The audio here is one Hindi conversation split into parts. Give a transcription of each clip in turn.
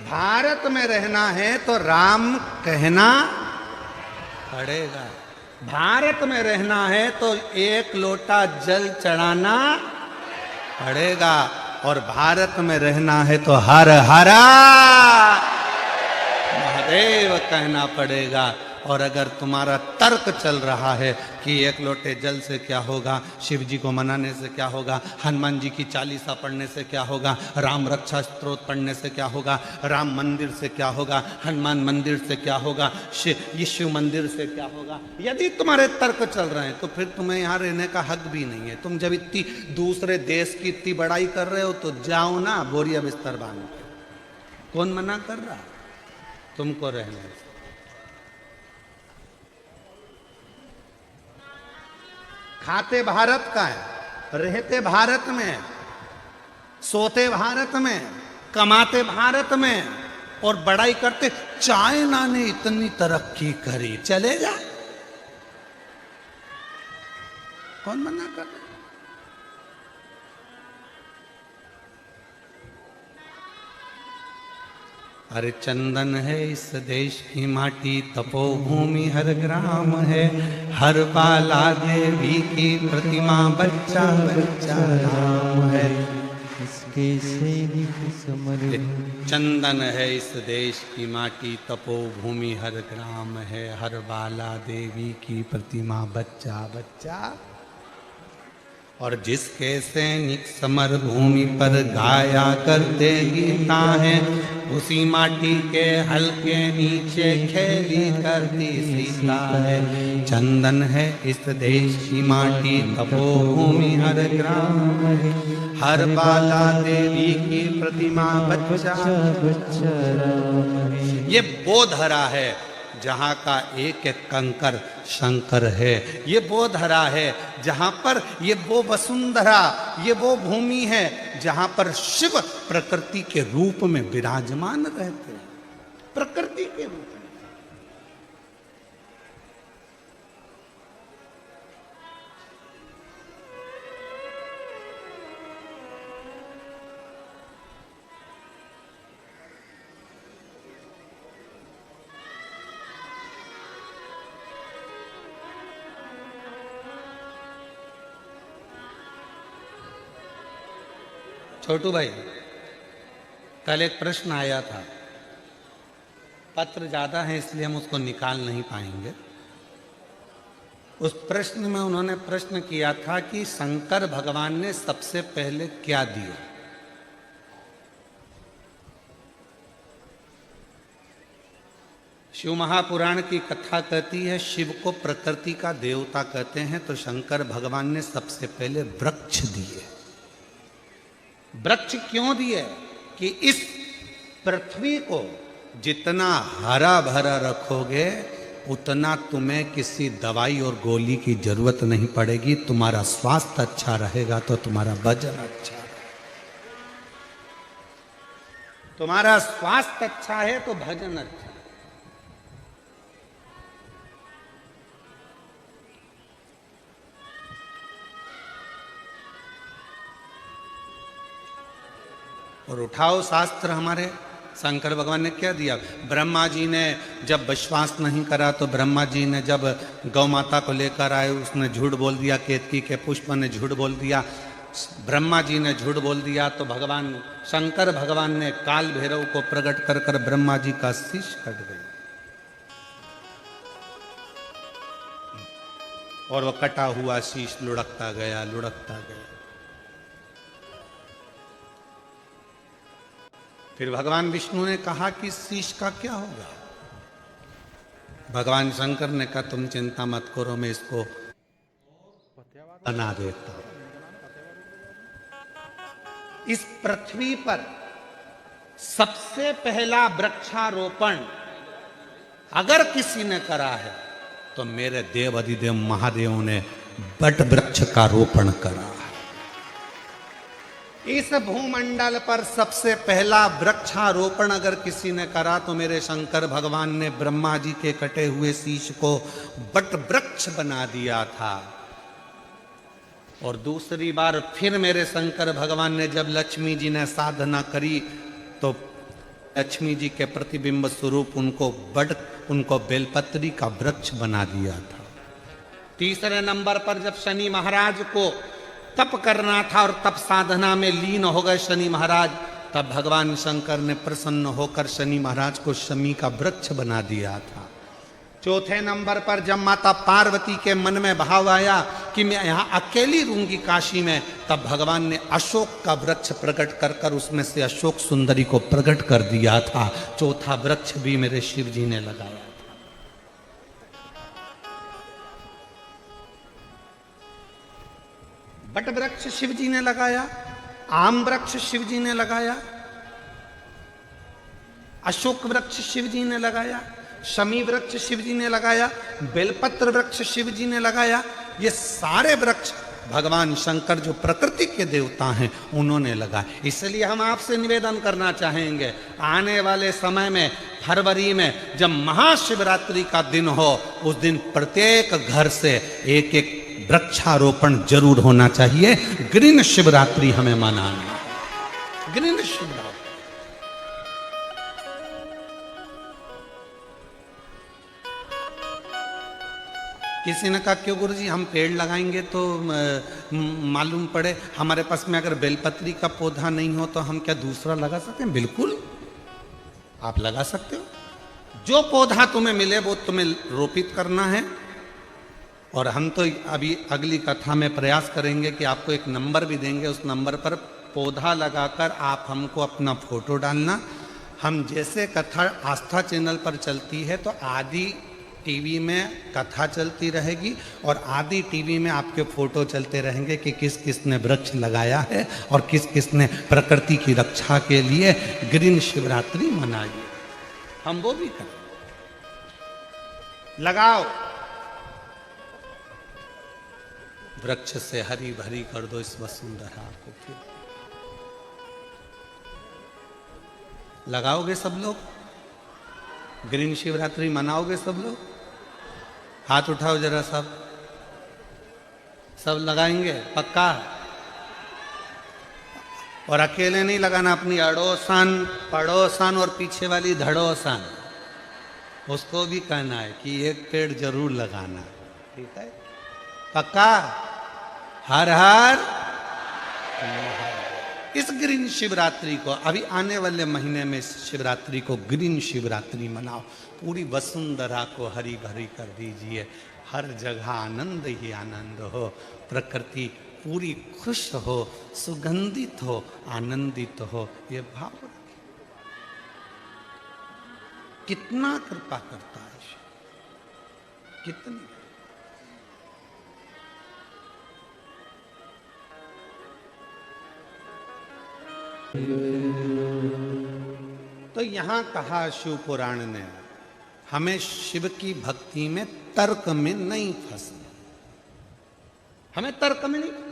भारत में रहना है तो राम कहना पड़ेगा। भारत में रहना है तो एक लोटा जल चढ़ाना पड़ेगा। और भारत में रहना है तो हर हरा महादेव कहना पड़ेगा। और अगर तुम्हारा तर्क चल रहा है कि एक लोटे जल से क्या होगा, शिव जी को मनाने से क्या होगा, हनुमान जी की चालीसा पढ़ने से क्या होगा, राम रक्षा स्तोत्र पढ़ने से क्या होगा, राम मंदिर से क्या होगा, हनुमान मंदिर से क्या होगा, शिव मंदिर से क्या होगा, यदि तुम्हारे तर्क चल रहे हैं तो फिर तुम्हें यहाँ रहने का हक भी नहीं है। तुम जब इतनी दूसरे देश की इतनी बड़ाई कर रहे हो तो जाओ ना बोरिया बिस्तर बांध के। कौन मना कर रहा तुमको रहने से? खाते भारत का है, रहते भारत में, सोते भारत में, कमाते भारत में, और बड़ाई करते चाइना ने इतनी तरक्की करी, चलेगा? कौन मना कर रहा? अरे चंदन है इस देश की माटी, तपोभूमि हर ग्राम है, हर बाला देवी की प्रतिमा, बच्चा बच्चा राम है। इसके सैनिक समर, चंदन है इस देश की माटी, तपोभूमि हर ग्राम है, हर बाला देवी की प्रतिमा, बच्चा बच्चा। और जिसके सैनिक समर भूमि पर गाया करते गीता है, उसी माटी के हल्के नीचे खेली करती सीता है। चंदन है इस देश की माटी, तपोभूमि हर ग्राम है, हर बाला देवी की प्रतिमा, बच्चा बच्चा राम है। ये बोधरा है जहाँ का एक एक कंकर शंकर है। ये वो धरा है जहाँ पर, ये वो वसुंधरा, ये वो भूमि है जहाँ पर शिव प्रकृति के रूप में विराजमान रहते हैं, प्रकृति के रूप में। छोटू भाई, कल एक प्रश्न आया था, पत्र ज्यादा है इसलिए हम उसको निकाल नहीं पाएंगे। उस प्रश्न में उन्होंने प्रश्न किया था कि शंकर भगवान ने सबसे पहले क्या दिया। शिव महापुराण की कथा कहती है शिव को प्रकृति का देवता कहते हैं, तो शंकर भगवान ने सबसे पहले वृक्ष दिए। वृक्ष क्यों दिए? कि इस पृथ्वी को जितना हरा भरा रखोगे उतना तुम्हें किसी दवाई और गोली की जरूरत नहीं पड़ेगी। तुम्हारा स्वास्थ्य अच्छा रहेगा तो तुम्हारा वजन अच्छा है, तुम्हारा स्वास्थ्य अच्छा है तो भजन अच्छा है। और उठाओ शास्त्र, हमारे शंकर भगवान ने क्या दिया। ब्रह्मा जी ने जब विश्वास नहीं करा तो ब्रह्मा जी ने जब गौ माता को लेकर आए उसने झूठ बोल दिया, केतकी के पुष्प ने झूठ बोल दिया, ब्रह्मा जी ने झूठ बोल दिया, तो भगवान शंकर भगवान ने काल भैरव को प्रकट कर कर ब्रह्मा जी का शीश कट गया। और वो कटा हुआ शीश लुढ़कता गया, लुढ़कता गया। फिर भगवान विष्णु ने कहा कि शीश का क्या होगा। भगवान शंकर ने कहा तुम चिंता मत करो, मैं इसको बना देता हूं। इस पृथ्वी पर सबसे पहला वृक्षारोपण अगर किसी ने करा है तो मेरे देव अधिदेव महादेव ने बट वृक्ष का रोपण करा। इस भूमंडल पर सबसे पहला वृक्षारोपण अगर किसी ने करा तो मेरे शंकर भगवान ने ब्रह्मा जी के कटे हुए शीश को बट वृक्ष बना दिया था। और दूसरी बार फिर मेरे शंकर भगवान ने जब लक्ष्मी जी ने साधना करी तो लक्ष्मी जी के प्रतिबिंब स्वरूप उनको बेलपत्री का वृक्ष बना दिया था। तीसरे नंबर पर जब शनि महाराज को तप करना था और तप साधना में लीन हो गए शनि महाराज, तब भगवान शंकर ने प्रसन्न होकर शनि महाराज को शमी का वृक्ष बना दिया था। चौथे नंबर पर जब माता पार्वती के मन में भाव आया कि मैं यहाँ अकेली रहूंगी काशी में, तब भगवान ने अशोक का वृक्ष प्रकट कर उसमें से अशोक सुंदरी को प्रकट कर दिया था। चौथा वृक्ष भी मेरे शिव जी ने लगाया था। बट वृक्ष शिव जी ने लगाया, आम वृक्ष शिव जी ने लगाया, अशोक वृक्ष शिव जी ने लगाया, शमी वृक्ष शिव जी ने लगाया, बेलपत्र वृक्ष शिव जी ने लगाया। ये सारे वृक्ष भगवान शंकर जो प्रकृति के देवता हैं उन्होंने लगाए। इसलिए हम आपसे निवेदन करना चाहेंगे, आने वाले समय में फरवरी में जब महाशिवरात्रि का दिन हो, उस दिन प्रत्येक घर से एक एक वृक्षारोपण जरूर होना चाहिए। ग्रीन शिवरात्रि हमें मनाना है, ग्रीन शिवरात्रि। किसी ने कहा क्यों गुरुजी हम पेड़ लगाएंगे तो मालूम पड़े हमारे पास में अगर बेलपत्री का पौधा नहीं हो तो हम क्या दूसरा लगा सकते हैं? बिल्कुल आप लगा सकते हो। जो पौधा तुम्हें मिले वो तुम्हें रोपित करना है। और हम तो अभी अगली कथा में प्रयास करेंगे कि आपको एक नंबर भी देंगे, उस नंबर पर पौधा लगाकर आप हमको अपना फोटो डालना। हम जैसे कथा आस्था चैनल पर चलती है तो आदि टीवी में कथा चलती रहेगी और आदि टीवी में आपके फोटो चलते रहेंगे कि किस किस ने वृक्ष लगाया है और किस किस ने प्रकृति की रक्षा के लिए ग्रीन शिवरात्रि मनाई। हम वो भी करें, लगाओ वृक्ष से हरी भरी कर दो इस वसुंधरा को। फिर लगाओगे सब लोग? ग्रीन शिवरात्रि मनाओगे सब लोग? हाथ उठाओ जरा, सब लगाएंगे पक्का? और अकेले नहीं लगाना, अपनी अड़ोसन पड़ोसन और पीछे वाली धड़ोसन उसको भी कहना है कि एक पेड़ जरूर लगाना। ठीक है, पक्का? हर हर। इस ग्रीन शिवरात्रि को, अभी आने वाले महीने में शिवरात्रि को ग्रीन शिवरात्रि मनाओ। पूरी वसुंधरा को हरी भरी कर दीजिए, हर जगह आनंद ही आनंद हो, प्रकृति पूरी खुश हो, सुगंधित हो, आनंदित हो। ये भाव रखिए। कितना कृपा करता है, कितनी। तो यहां कहा शिव पुराण ने हमें शिव की भक्ति में तर्क में नहीं फंसना, हमें तर्क में नहीं फंसना।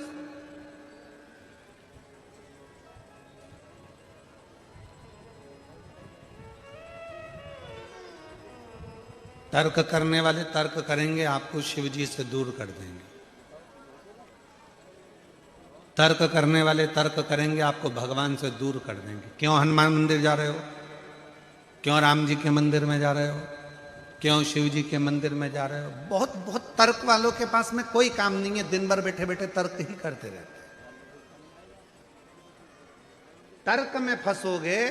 तर्क करने वाले तर्क करेंगे, आपको शिव जी से दूर कर देंगे। तर्क करने वाले तर्क करेंगे, आपको भगवान से दूर कर देंगे। क्यों हनुमान मंदिर जा रहे हो? क्यों राम जी के मंदिर में जा रहे हो? क्यों शिव जी के मंदिर में जा रहे हो? बहुत बहुत तर्क वालों के पास में कोई काम नहीं है, दिन भर बैठे बैठे तर्क ही करते रहते हैं। तर्क में फंसोगे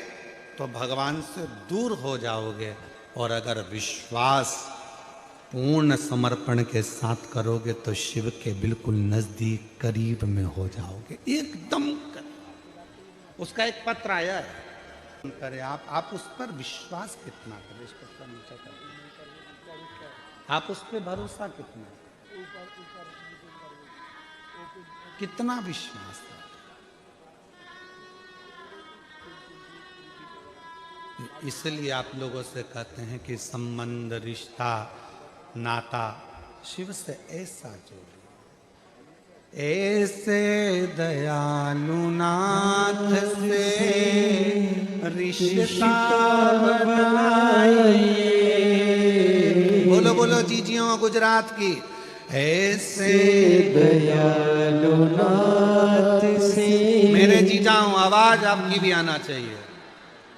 तो भगवान से दूर हो जाओगे। और अगर विश्वास पूर्ण समर्पण के साथ करोगे तो शिव के बिल्कुल नजदीक करीब में हो जाओगे, एकदम करीब। उसका एक पत्र आया है, करे आप उस पर विश्वास कितना करें, इसको थोड़ा नीचे कर, आप उस पर भरोसा कितना विश्वास है। इसलिए आप लोगों से कहते हैं कि संबंध, रिश्ता, नाता शिव से ऐसा जोड़ो, ऐसे दयालु नाथ से रिश्ता बनाइए। बोलो बोलो जीजियों गुजरात की, ऐसे दयालु नाथ से। मेरे जीजाओं आवाज आपकी भी आना चाहिए।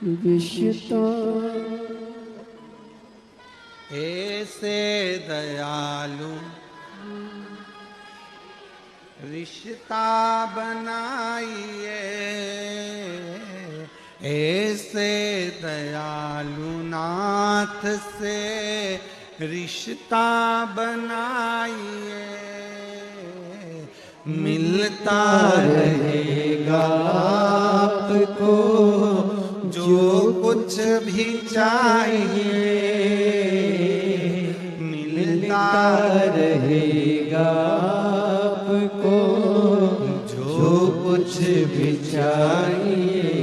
विषता ऐसे दयालु रिश्ता बनाइए, ऐसे दयालु नाथ से रिश्ता बनाइए, मिलता रहेगा आपको जो कुछ भी चाहिए, मिलता रहेगा आपको जो कुछ भी चाहिए।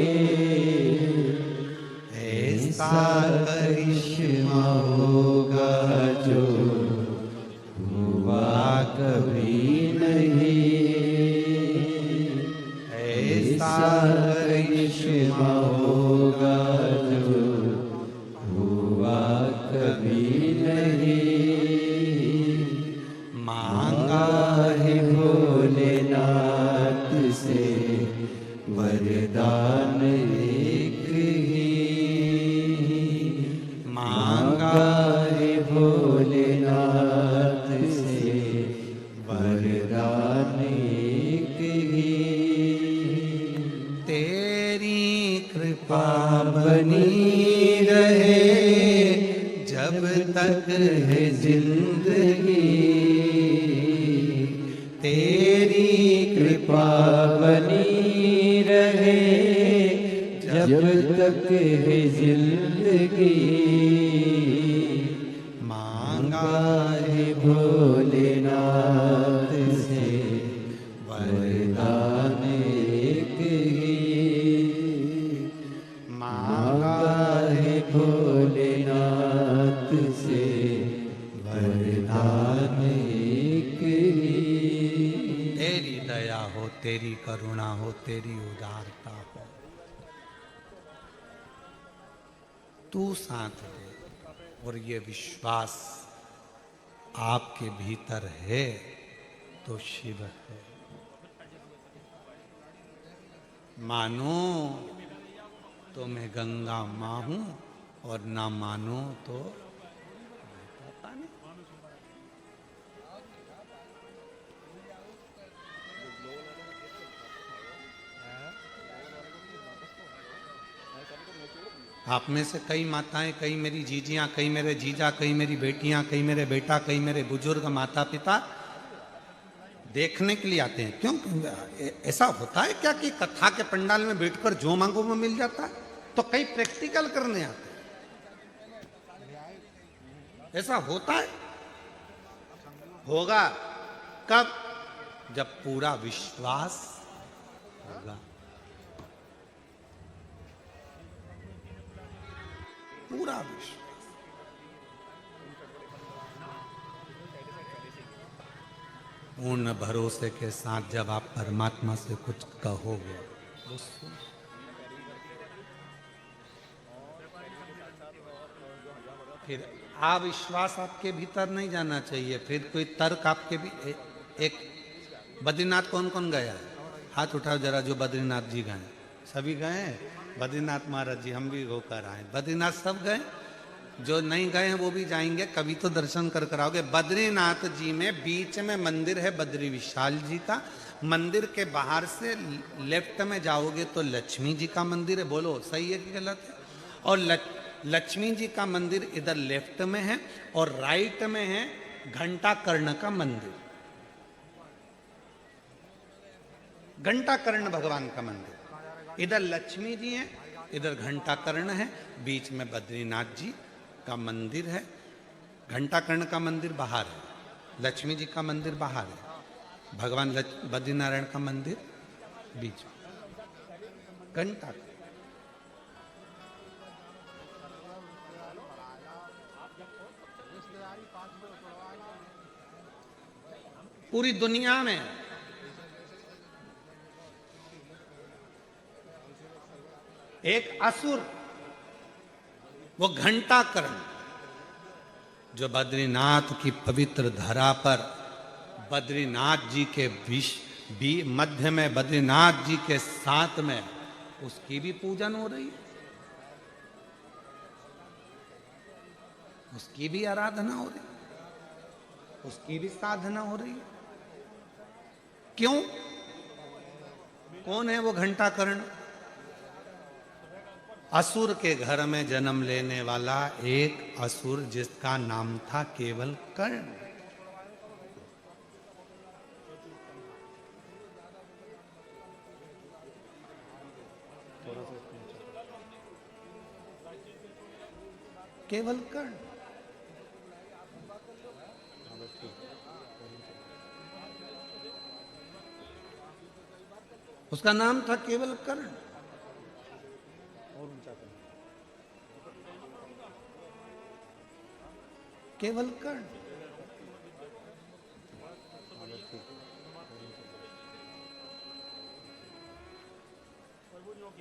ऐसा करिश्मा होगा जो हुआ कभी नहीं, ऐसा करिश्मा होगा जो हुआ कभी नहीं। मांगा है भोलेनाथ से वरदान एक ही, मांगा है भोलेनाथ से वरदान एक ही। तेरी कृपा बनी रहे जब तक है जिंदगी, तेरी कृपा बनी रहे जब तक है जिंदगी। मांगा है भोलेनाथ से वरदान एक ही, मांगा है भोलेनाथ से वरदान एक ही। तेरी दया हो, तेरी करुणा हो, तेरी उदारता हो, तू साथ दे। और ये विश्वास आपके भीतर है तो शिव है। मानो तो मैं गंगा माँ हूं और ना मानो तो पता नहीं। आप में से कई माताएं, कई मेरी जीजियां, कई मेरे जीजा, कई मेरी बेटियां, कई मेरे बेटा, कई मेरे बुजुर्ग माता पिता देखने के लिए आते हैं। क्यों? ऐसा होता है क्या कि कथा के पंडाल में बैठकर जो मांगो वो मिल जाता है? तो कई प्रैक्टिकल करने आते हैं। ऐसा होता है? होगा कब? जब पूरा विश्वास होगा। पूरा विश्वास। पूर्ण भरोसे के साथ जब आप परमात्मा से कुछ कहोगे, फिर अविश्वास आपके भीतर नहीं जाना चाहिए। फिर कोई तर्क आपके भी एक बद्रीनाथ कौन कौन गया है? हाथ उठाओ जरा जो बद्रीनाथ जी गए। सभी गए हैं? बद्रीनाथ महाराज जी हम भी होकर आए। बद्रीनाथ सब गए? जो नहीं गए हैं वो भी जाएंगे, कभी तो दर्शन कर कर आओगे। बद्रीनाथ जी में बीच में मंदिर है बद्री विशाल जी का। मंदिर के बाहर से लेफ्ट में जाओगे तो लक्ष्मी जी का मंदिर है। बोलो सही है कि गलत है? और लक्ष्मी जी का मंदिर इधर लेफ्ट में है और राइट में है घंटा कर्ण का मंदिर। घंटा कर्ण भगवान का मंदिर। इधर लक्ष्मी जी है, इधर घंटा कर्ण है, बीच में बद्रीनाथ जी का मंदिर है। घंटा कर्ण का मंदिर बाहर है, लक्ष्मी जी का मंदिर बाहर है, भगवान बद्रीनारायण का मंदिर बीच में। घंटा पूरी दुनिया में एक असुर, वो घंटा कर्ण, जो बद्रीनाथ की पवित्र धरा पर बद्रीनाथ जी के मध्य में बद्रीनाथ जी के साथ में उसकी भी पूजन हो रही है। उसकी भी आराधना हो रही, उसकी भी साधना हो रही है। क्यों? कौन है वो घंटाकर्ण? असुर के घर में जन्म लेने वाला एक असुर जिसका नाम था केवल कर्ण। केवल कर्ण। उसका नाम था केवल कर्ण। केवल कर्ण।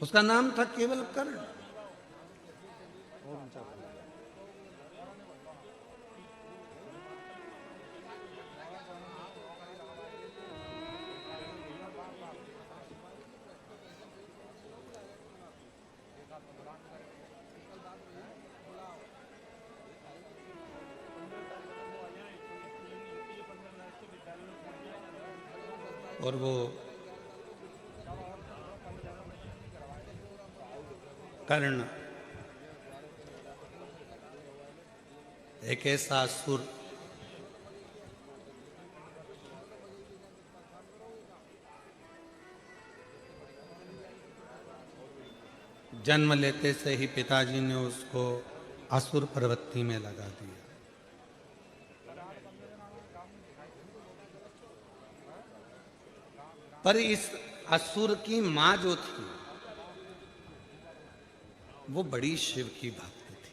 उसका नाम था केवल कर्ण। और वो कर्ण एक ऐसा असुर जन्म लेते से ही पिताजी ने उसको असुर प्रवृत्ति में लगा दिया। पर इस असुर की मां जो थी वो बड़ी शिव की भक्त थी।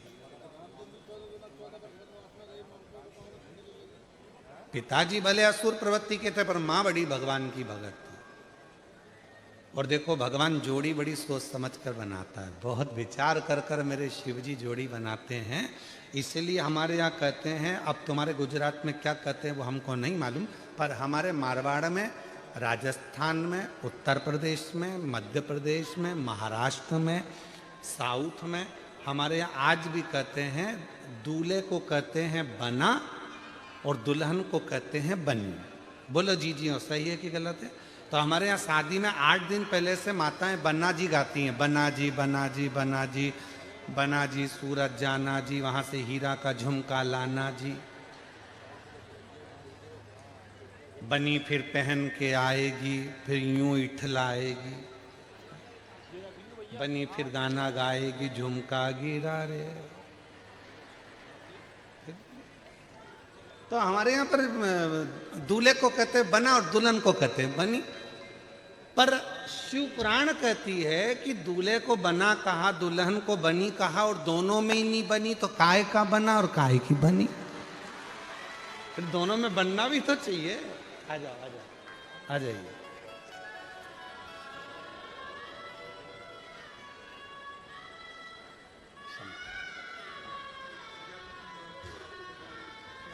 पिताजी भले असुर प्रवृत्ति के थे पर मां बड़ी भगवान की भगत थी। और देखो भगवान जोड़ी बड़ी सोच समझ कर बनाता है, बहुत विचार कर कर मेरे शिव जी जोड़ी बनाते हैं। इसलिए हमारे यहाँ कहते हैं, अब तुम्हारे गुजरात में क्या कहते हैं वो हमको नहीं मालूम, पर हमारे मारवाड़ में, राजस्थान में, उत्तर प्रदेश में, मध्य प्रदेश में, महाराष्ट्र में, साउथ में, हमारे यहाँ आज भी कहते हैं दूल्हे को कहते हैं बना और दुल्हन को कहते हैं बनी। बोलो जी जी हो, सही है कि गलत है? तो हमारे यहाँ शादी में 8 दिन पहले से माताएं बन्ना जी गाती हैं, बन्ना जी बन्ना जी बन्ना जी बन्ना जी, सूरज जाना जी, वहाँ से हीरा का झुमका लाना जी। बनी फिर पहन के आएगी, फिर यूं इठलाएगी, बनी फिर गाना गाएगी, झुमका गिरा रे। तो हमारे यहाँ पर दूल्हे को कहते हैं बना और दुल्हन को कहते हैं बनी। पर शिव पुराण कहती है कि दूल्हे को बना कहा, दुल्हन को बनी कहा, और दोनों में ही नहीं बनी तो काय का बना और काय की बनी? फिर दोनों में बनना भी तो चाहिए। आ जाओ आ जाओ आ जाइए।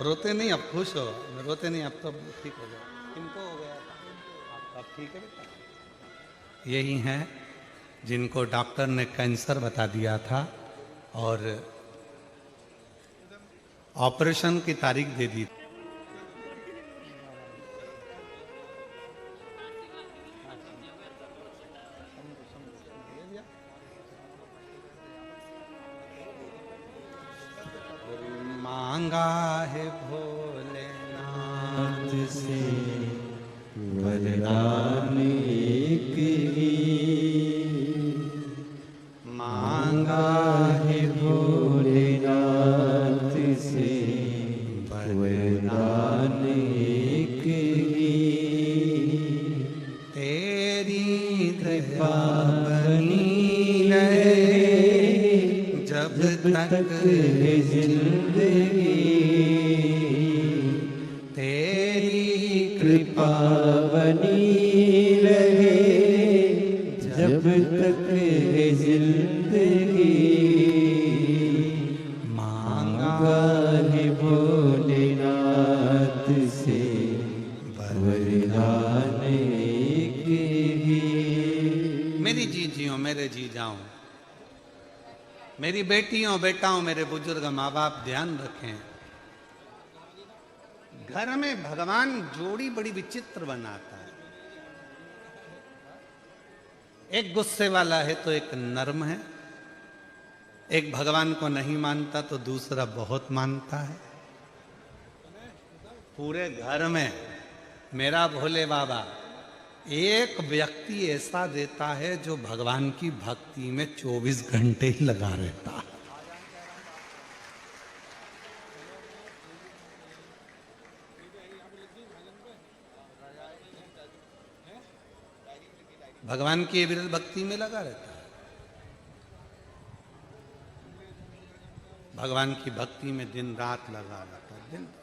रोते नहीं, अब खुश हो, रोते नहीं, अब तो ठीक हो गया। इनको हो गया था, अब ठीक है बेटा। यही हैं जिनको डॉक्टर ने कैंसर बता दिया था और ऑपरेशन की तारीख दे दी। मांगा है भोलेनाथ से वरदान एक ही, मांगा है भोलेनाथ से वरदान एक ही। तेरी कृपा बनी रहे जब तक है जिंदगी, तेरी कृपा बनी रहे जब तक है जिंदगी। मांगा है भोलेनाथ से वरदान एक ही। मेरी जी जियो मेरे जी जाऊं, मेरी बेटियों बेटाओं, मेरे बुजुर्ग माँ बाप ध्यान रखें, घर में भगवान जोड़ी बड़ी विचित्र बनाता है। एक गुस्से वाला है तो एक नर्म है, एक भगवान को नहीं मानता तो दूसरा बहुत मानता है। पूरे घर में मेरा भोले बाबा एक व्यक्ति ऐसा देता है जो भगवान की भक्ति में 24 घंटे ही लगा रहता है। भगवान की विरल भक्ति में लगा रहता है। भगवान की भक्ति में दिन रात लगा रहता है, दिन रात।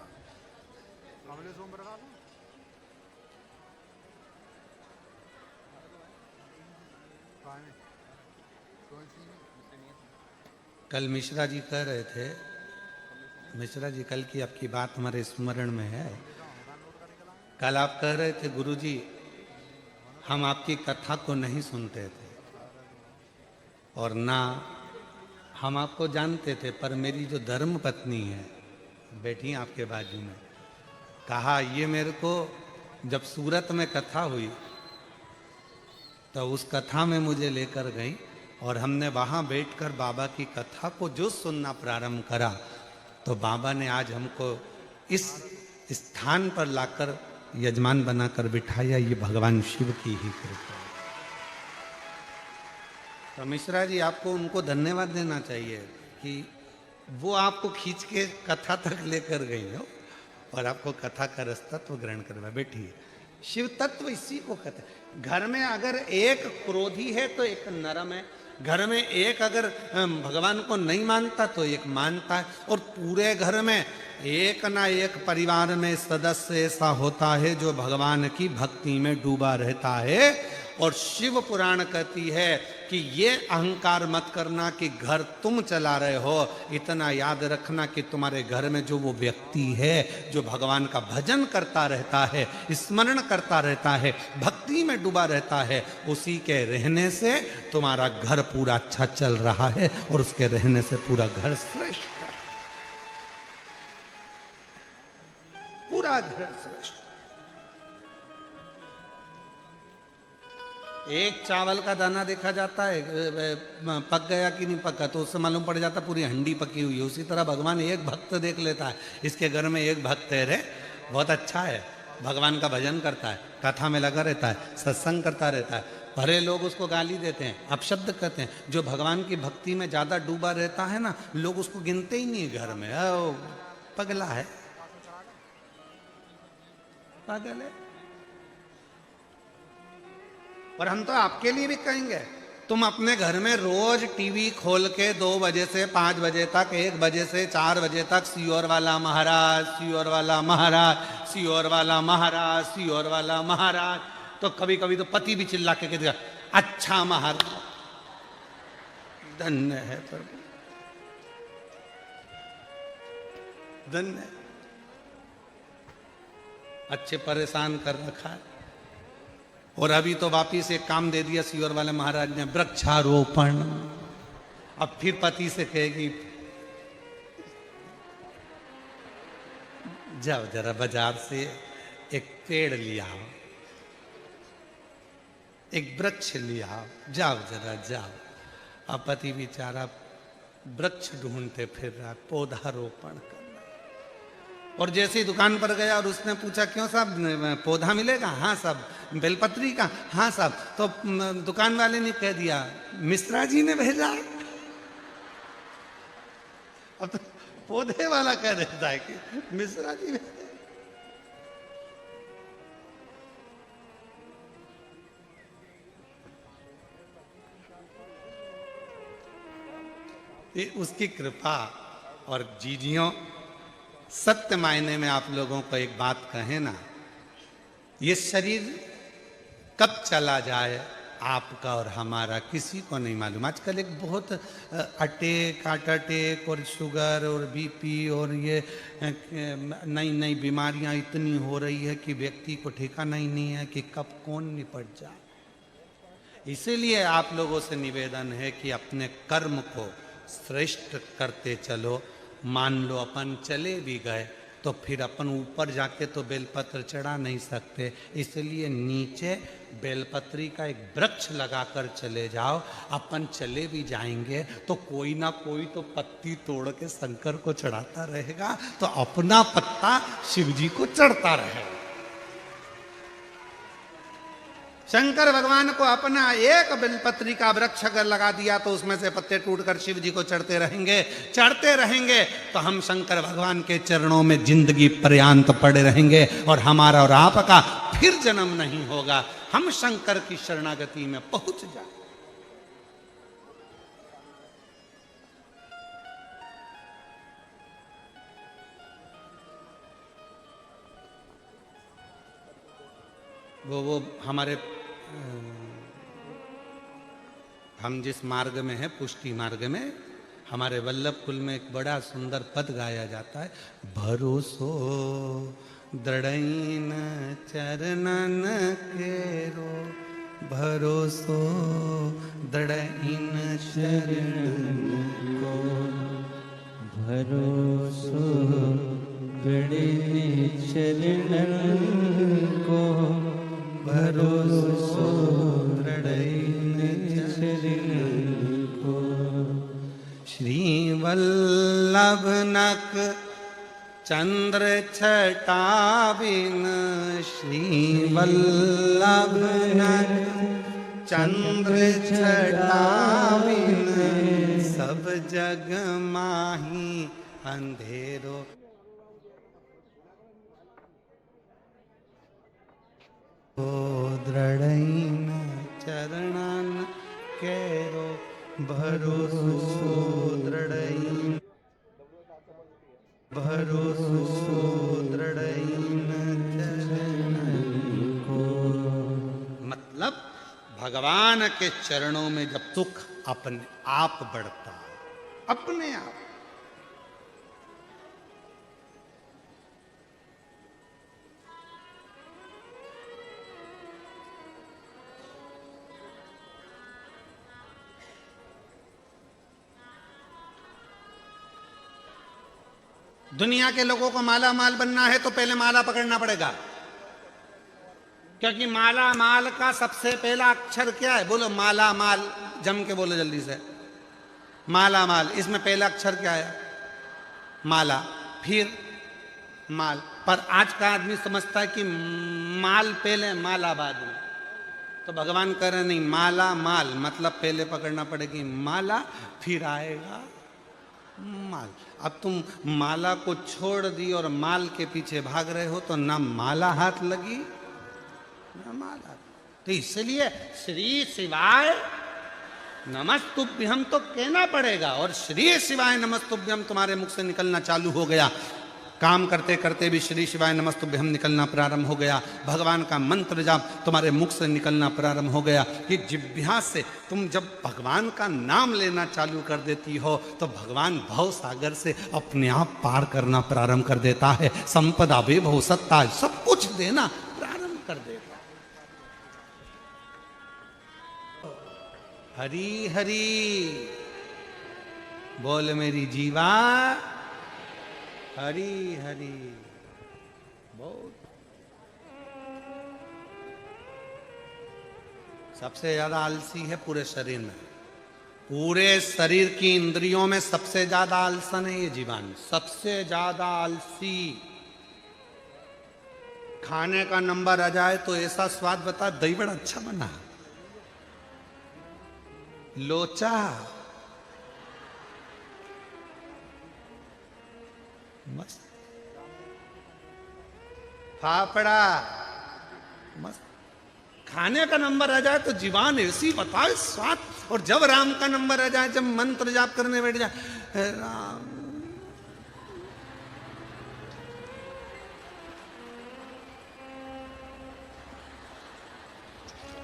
कल मिश्रा जी कह रहे थे, मिश्रा जी कल की आपकी बात हमारे स्मरण में है। कल आप कह रहे थे गुरुजी हम आपकी कथा को नहीं सुनते थे और ना हम आपको जानते थे, पर मेरी जो धर्म पत्नी है बैठी आपके बाजू में, कहा ये मेरे को जब सूरत में कथा हुई तो उस कथा में मुझे लेकर गई और हमने वहाँ बैठकर बाबा की कथा को जो सुनना प्रारंभ करा तो बाबा ने आज हमको इस स्थान पर लाकर यजमान बनाकर बिठाया। ये भगवान शिव की ही कृपा है। तो मिश्रा जी आपको उनको धन्यवाद देना चाहिए कि वो आपको खींच के कथा तक लेकर गई हो और आपको कथा का रस तत्व ग्रहण करवा बैठी है। शिव तत्व इसी को कहते हैं। घर में अगर एक क्रोधी है तो एक नरम है, घर में एक अगर भगवान को नहीं मानता तो एक मानता है, और पूरे घर में एक ना एक परिवार में सदस्य ऐसा होता है जो भगवान की भक्ति में डूबा रहता है। और शिव पुराण कहती है कि ये अहंकार मत करना कि घर तुम चला रहे हो, इतना याद रखना कि तुम्हारे घर में जो वो व्यक्ति है जो भगवान का भजन करता रहता है, स्मरण करता रहता है, भक्ति में डूबा रहता है, उसी के रहने से तुम्हारा घर पूरा अच्छा चल रहा है और उसके रहने से पूरा घर श्रेष्ठ है, पूरा घर श्रेष्ठ। एक चावल का दाना देखा जाता है पक गया कि नहीं पका तो उससे मालूम पड़ जाता पूरी हंडी पकी हुई है। उसी तरह भगवान एक भक्त देख लेता है, इसके घर में एक भक्त है रे, बहुत अच्छा है, भगवान का भजन करता है, कथा में लगा रहता है, सत्संग करता रहता है। भले लोग उसको गाली देते हैं, अपशब्द कहते हैं, जो भगवान की भक्ति में ज्यादा डूबा रहता है ना, लोग उसको गिनते ही नहीं घर में, पगला है, पागल है। और हम तो आपके लिए भी कहेंगे, तुम अपने घर में रोज टीवी खोल के 2 बजे से 5 बजे तक, 1 बजे से 4 बजे तक सियोर वाला महाराज, सियोर वाला महाराज, सियोर वाला महाराज, सियोर वाला महाराज, तो कभी कभी तो पति भी चिल्ला के कहता अच्छा महाराज, धन्य है प्रभु, धन्य, अच्छे परेशान कर रखा है। और अभी तो वापिस एक काम दे दिया सियोर वाले महाराज ने, वृक्षारोपण। अब फिर पति से कहेगी जाओ जरा बाजार से एक पेड़ लिया, एक वृक्ष लिया, जाओ जरा जाओ। अब पति बेचारा वृक्ष ढूंढते फिर रहा, पौधारोपण कर। और जैसे ही दुकान पर गया और उसने पूछा क्यों साहब पौधा मिलेगा? हाँ साहब। बेलपत्री का? हाँ साहब। तो दुकान वाले ने कह दिया मिश्रा जी ने भेजा। अब तो पौधे वाला कह देता है कि मिश्रा जी भेजा। ये उसकी कृपा। और जीजियों, सत्य मायने में आप लोगों को एक बात कहें ना, ये शरीर कब चला जाए आपका और हमारा किसी को नहीं मालूम। आजकल एक बहुत अटैक, हार्ट अटैक और शुगर और बीपी और ये नई नई बीमारियां इतनी हो रही है कि व्यक्ति को ठिकाना ही नहीं है कि कब कौन निपट जाए। इसीलिए आप लोगों से निवेदन है कि अपने कर्म को श्रेष्ठ करते चलो। मान लो अपन चले भी गए तो फिर अपन ऊपर जाके तो बेलपत्र चढ़ा नहीं सकते, इसलिए नीचे बेलपत्री का एक वृक्ष लगाकर चले जाओ। अपन चले भी जाएंगे तो कोई ना कोई तो पत्ती तोड़ के शंकर को चढ़ाता रहेगा, तो अपना पत्ता शिव जी को चढ़ता रहेगा। शंकर भगवान को अपना एक बेलपत्री का वृक्ष अगर लगा दिया तो उसमें से पत्ते टूटकर शिव जी को चढ़ते रहेंगे तो हम शंकर भगवान के चरणों में जिंदगी पर्यंत पड़े रहेंगे और हमारा और आपका फिर जन्म नहीं होगा। हम शंकर की शरणागति में पहुंच जाए। वो हमारे हम जिस मार्ग में है, पुष्टि मार्ग में, हमारे वल्लभ कुल में एक बड़ा सुंदर पद गाया जाता है। भरोसो दृढ़इन चरणन केरो, भरोसो दृढ़इन चरणन को, भरोसो दृढ़इन चरणन को, भरोसो दृढ़इन चरणन को। श्री वल्लभ नक चंद्र छटा बिन, श्री वल्लभ नक चंद्र छटा बिन, सब जग माही अंधेरो। दृढ़इन चरणन केरो, भरोसो दृढ़इन, भरोसो दृढ़इन चरणन को। मतलब भगवान के चरणों में जब सुख अपने आप बढ़ता है, अपने आप। दुनिया के लोगों को माला माल बनना है तो पहले माला पकड़ना पड़ेगा, क्योंकि माला माल का सबसे पहला अक्षर क्या है? बोलो माला माल, जम के बोलो जल्दी से। माला माल, इसमें पहला अक्षर क्या है? माला, फिर माल। पर आज का आदमी समझता है कि माल पहले माला बाद में। तो भगवान कह रहे नहीं, माला माल मतलब पहले पकड़ना पड़ेगी माला, फिर आएगा माल। अब तुम माला को छोड़ दी और माल के पीछे भाग रहे हो तो ना माला हाथ लगी ना माला। तो इसलिए श्री शिवाय नमस्तुभ्यम तो कहना पड़ेगा, और श्री शिवाय नमस्तुभ्यम तुम्हारे मुख से निकलना चालू हो गया। काम करते करते भी श्री शिवाय नमस्तुभ्यम निकलना प्रारंभ हो गया। भगवान का मंत्र जाप तुम्हारे मुख से निकलना प्रारंभ हो गया। कि जिह्वा से तुम जब भगवान का नाम लेना चालू कर देती हो तो भगवान भव सागर से अपने आप पार करना प्रारंभ कर देता है। संपदा वैभव सत्ता सब कुछ देना प्रारंभ कर देता। हरि हरि बोल मेरी जीवा, हरि हरि बोल। सबसे ज्यादा आलसी है पूरे शरीर में, पूरे शरीर की इंद्रियों में सबसे ज्यादा आलसन है ये जीवान, सबसे ज्यादा आलसी। खाने का नंबर आ जाए तो ऐसा स्वाद बता, दही बड़ा अच्छा बना, लोचा मस्त, फाफड़ा मस्त। खाने का नंबर आ जाए तो जीवान ऐसी बताए स्वाद। और जब राम का नंबर आ जाए, जब मंत्र जाप करने बैठ जाए, राम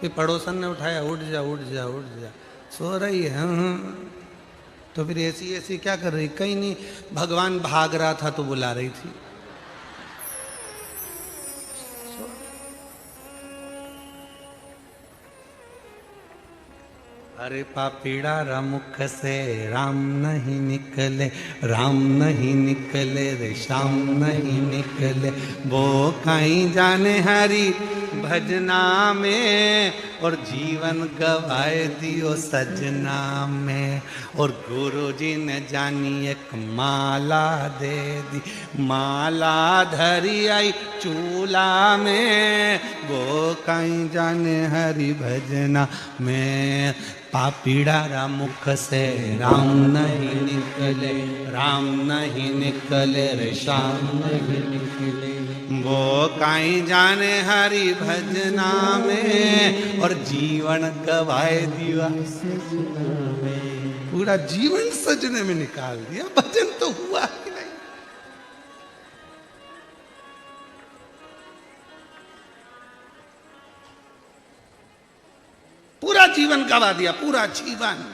फिर पड़ोसन ने उठाया, उठ जा उठ जा उठ जा, सो रही है। तो फिर ऐसी ऐसी क्या कर रही? कहीं नहीं, भगवान भाग रहा था तो बुला रही थी। अरे पापीड़ा मुख से राम नहीं निकले, राम नहीं निकले रे श्याम नहीं निकले। वो कहीं जाने हरी भजना में, और जीवन गवाए दियो सजना में। और गुरु जी ने जानी एक माला दे दी, माला धरी आई चूला में। वो कहीं जाने हरि भजना में। पापीड़ा मुख से राम नहीं निकले, राम नहीं निकले रे श्याम नहीं निकले। वो कहीं जाने हरि भजना में, और जीवन गवाए दिया सजना में। पूरा जीवन सजने में निकाल दिया, भजन तो हुआ ही नहीं। पूरा जीवन गवा दिया, पूरा जीवन।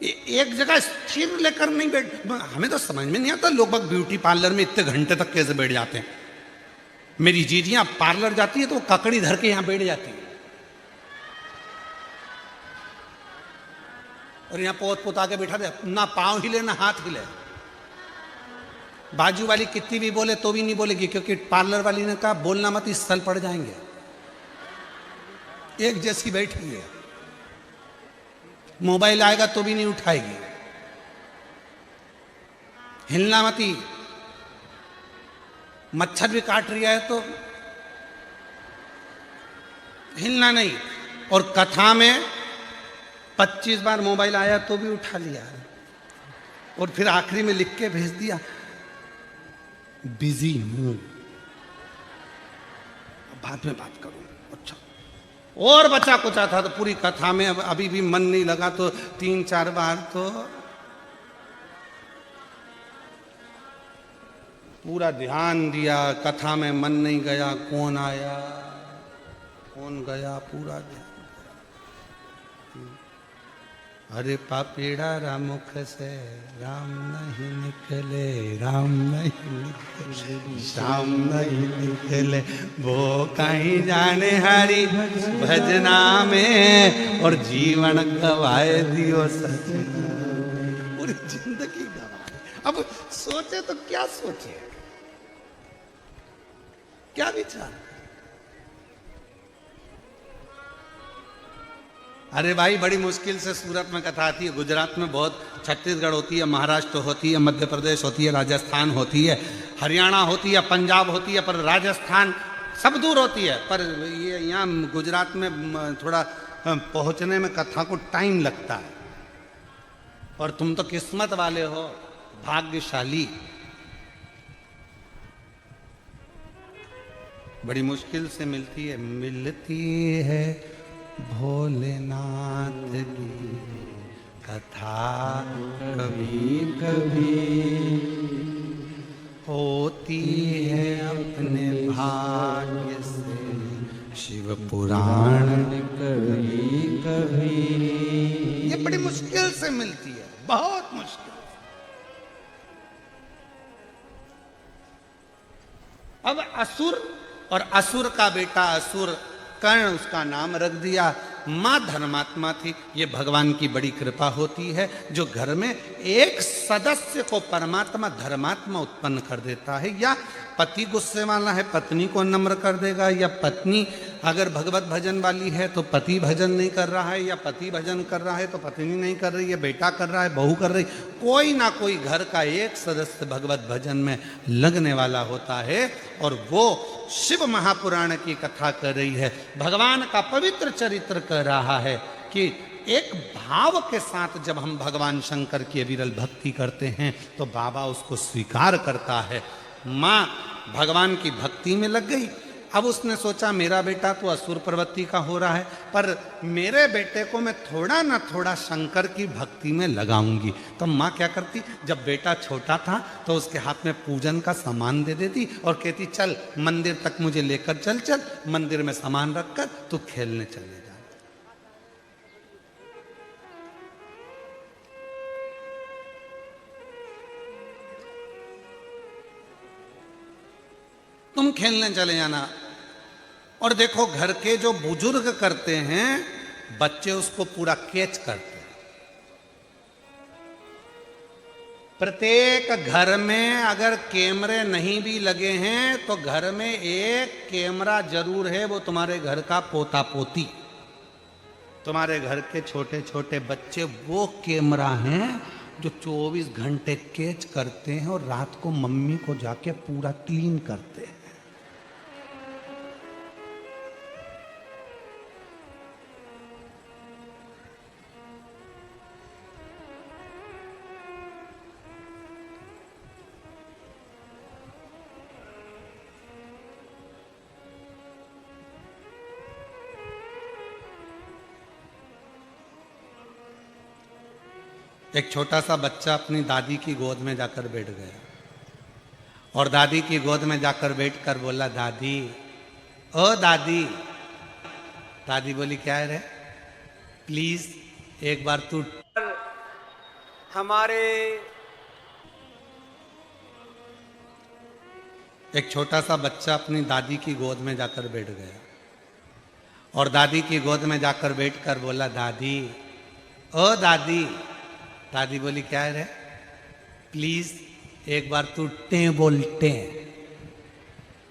एक जगह स्थिर लेकर नहीं बैठ। हमें तो समझ में नहीं आता, लोग बाग ब्यूटी पार्लर में इतने घंटे तक कैसे बैठ जाते हैं। मेरी जीजियां पार्लर जाती है तो वो ककड़ी धर के यहां बैठ जाती है, और यहां पोत पोता के बैठा दे, ना पांव हिले ना हाथ हिले। बाजू वाली कितनी भी बोले तो भी नहीं बोलेगी, क्योंकि पार्लर वाली ने कहा बोलना मत, इस स्थल पड़ जाएंगे। एक जैसी बैठी है, मोबाइल आएगा तो भी नहीं उठाएगी। हिलना मती, मच्छर भी काट रहा है तो हिलना नहीं। और कथा में 25 बार मोबाइल आया तो भी उठा लिया, और फिर आखिरी में लिख के भेज दिया बिजी हूं, बाद में बात करूं। अच्छा, और बचा कुचा था तो पूरी कथा में अब अभी भी मन नहीं लगा तो 3-4 बार तो पूरा ध्यान दिया। कथा में मन नहीं गया, कौन आया कौन गया, पूरा ध्यान। अरे पापीड़ा मुख से राम नहीं निकले, राम नहीं निकले, श्याम नहीं निकले। वो कहीं जाने हरि भजना में, और जीवन गवाए दियो सजना। पूरी जिंदगी गवाए। अब सोचे तो क्या सोचे, क्या विचार। अरे भाई, बड़ी मुश्किल से सूरत में कथा आती है। गुजरात में बहुत, छत्तीसगढ़ होती है, महाराष्ट्र होती है, मध्य प्रदेश होती है, राजस्थान होती है, हरियाणा होती है, पंजाब होती है, पर राजस्थान सब दूर होती है। पर ये यहाँ गुजरात में थोड़ा पहुँचने में कथा को टाइम लगता है। और तुम तो किस्मत वाले हो, भाग्यशाली। बड़ी मुश्किल से मिलती है भोलेनाथ की कथा। कभी कभी होती है अपने भाग्य से शिव पुराण, कभी कभी। ये बड़ी मुश्किल से मिलती है, बहुत मुश्किल। अब असुर, और असुर का बेटा असुर कर्ण, उसका नाम रख दिया। माँ धर्मात्मा थी। ये भगवान की बड़ी कृपा होती है, जो घर में एक सदस्य को परमात्मा धर्मात्मा उत्पन्न कर देता है। या पति गुस्से वाला है, पत्नी को नम्र कर देगा। या पत्नी अगर भगवत भजन वाली है तो पति भजन नहीं कर रहा है, या पति भजन कर रहा है तो पत्नी नहीं कर रही है, बेटा कर रहा है, बहू कर रही। कोई ना कोई घर का एक सदस्य भगवत भजन में लगने वाला होता है। और वो शिव महापुराण की कथा कर रही है, भगवान का पवित्र चरित्र कर रहा है कि एक भाव के साथ जब हम भगवान शंकर की विरल भक्ति करते हैं तो बाबा उसको स्वीकार करता है। माँ भगवान की भक्ति में लग गई। अब उसने सोचा मेरा बेटा तो असुर प्रवृत्ति का हो रहा है, पर मेरे बेटे को मैं थोड़ा ना थोड़ा शंकर की भक्ति में लगाऊंगी। तो माँ क्या करती, जब बेटा छोटा था तो उसके हाथ में पूजन का सामान दे देती और कहती चल मंदिर तक मुझे लेकर चल, चल मंदिर में सामान रखकर तू खेलने चले जा। तुम खेलने चले जाना, और देखो घर के जो बुजुर्ग करते हैं, बच्चे उसको पूरा कैच करते हैं। प्रत्येक घर में अगर कैमरे नहीं भी लगे हैं तो घर में एक कैमरा जरूर है, वो तुम्हारे घर का पोता पोती, तुम्हारे घर के छोटे छोटे बच्चे वो कैमरा हैं जो 24 घंटे कैच करते हैं और रात को मम्मी को जाके पूरा क्लीन करते हैं। एक छोटा सा बच्चा अपनी दादी की गोद में जाकर बैठ गया और दादी की गोद में जाकर बैठकर बोला, दादी, ओ दादी। दादी बोली, क्या है रे? प्लीज एक बार तू हमारे एक छोटा सा बच्चा अपनी दादी की गोद में जाकर बैठ गया और दादी की गोद में जाकर बैठकर बोला, दादी, ओ दादी। दादी बोली, क्या है रे? प्लीज एक बार तू टें बोल, टें।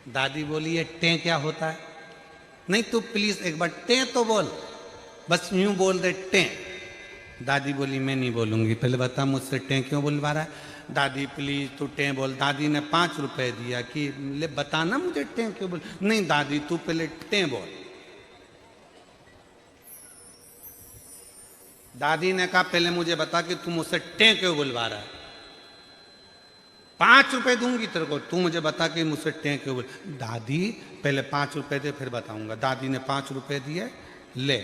दादी बोली, ये टें क्या होता है? नहीं, तू प्लीज एक बार टें तो बोल, बस यूं बोल दे टें। दादी बोली, मैं नहीं बोलूंगी, पहले बता मुझसे टें क्यों बुलवा रहा है? दादी प्लीज तू टें बोल। दादी ने 5 रुपए दिया कि ले बताना मुझे टें क्यों बोल। नहीं दादी, तू पहले टें बोल। दादी ने कहा, पहले मुझे बता कि तू मुझसे टें क्यों बुलवा रहा है? 5 रुपए दूंगी तेरे को, तू मुझे बता कि मुझसे टें क्यों बोल। दादी पहले 5 रुपए दे फिर बताऊंगा। दादी ने 5 रुपए दिए, ले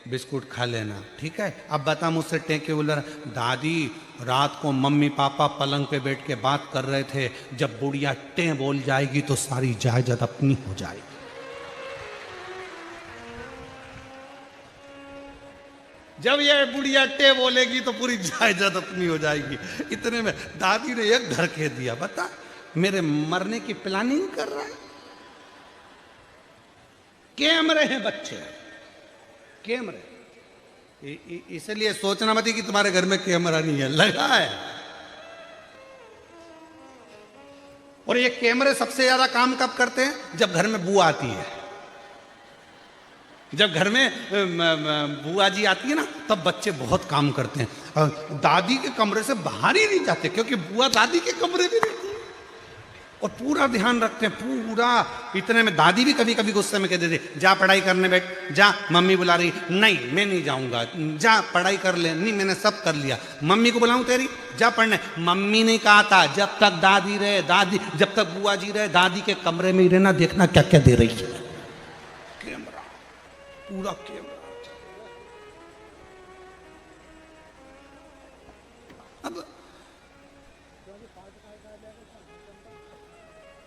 बिस्कुट खा लेना, ठीक है? अब बता मुझसे टें क्यों बोल रहा? दादी, रात को मम्मी पापा पलंग पे बैठ के बात कर रहे थे, जब बुढ़िया टें बोल जाएगी तो सारी जायदाद अपनी हो जाएगी। जब ये बुढ़िया टे बोलेगी तो पूरी जायदाद अपनी हो जाएगी। इतने में दादी ने एक धड़के दिया, बता मेरे मरने की प्लानिंग कर रहा है? कैमरे हैं बच्चे, कैमरे। इसलिए सोचना मत कि तुम्हारे घर में कैमरा नहीं है, लगा है। और ये कैमरे सबसे ज्यादा काम कब करते हैं? जब घर में बुआ आती है। जब घर में बुआ जी आती है ना, तब बच्चे बहुत काम करते हैं। दादी के कमरे से बाहर ही नहीं जाते, क्योंकि बुआ दादी के कमरे में रहती है और पूरा ध्यान रखते हैं, पूरा। इतने में दादी भी कभी कभी गुस्से में कह देती, जा पढ़ाई करने बैठ, जा मम्मी बुला रही। नहीं मैं नहीं जाऊंगा, जा पढ़ाई कर ले। नहीं मैंने सब कर लिया, मम्मी को बुलाऊं तेरी, जा पढ़ने। मम्मी ने कहा था जब तक दादी रहे, दादी जब तक बुआ जी रहे, दादी के कमरे में ही रहना, देखना क्या क्या दे रही है। कैमरा, पूरा कैमरा। अब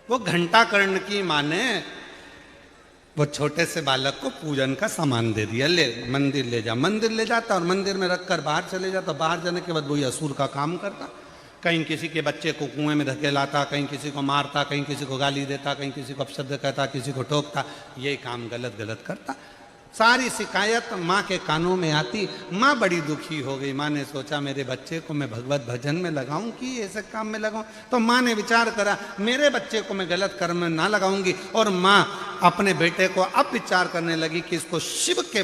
वो घंटा कर्ण की माँ ने वो छोटे से बालक को पूजन का सामान दे दिया, ले मंदिर ले जा। मंदिर ले जाता और मंदिर में रखकर बाहर चले जाता। बाहर जाने के बाद वही असुर का काम करता। कहीं किसी के बच्चे को कुएं में धकेलाता, कहीं किसी को मारता, कहीं किसी को गाली देता, कहीं किसी को अपशब्द कहता, किसी को टोकता। यही काम गलत गलत करता। सारी शिकायत माँ के कानों में आती। माँ बड़ी दुखी हो गई। माँ ने सोचा मेरे बच्चे को मैं भगवत भजन में लगाऊं कि ऐसे काम में लगाऊं। तो माँ ने विचार करा मेरे बच्चे को मैं गलत कर्म में ना लगाऊंगी। और माँ अपने बेटे को अब विचार करने लगी कि इसको शिव के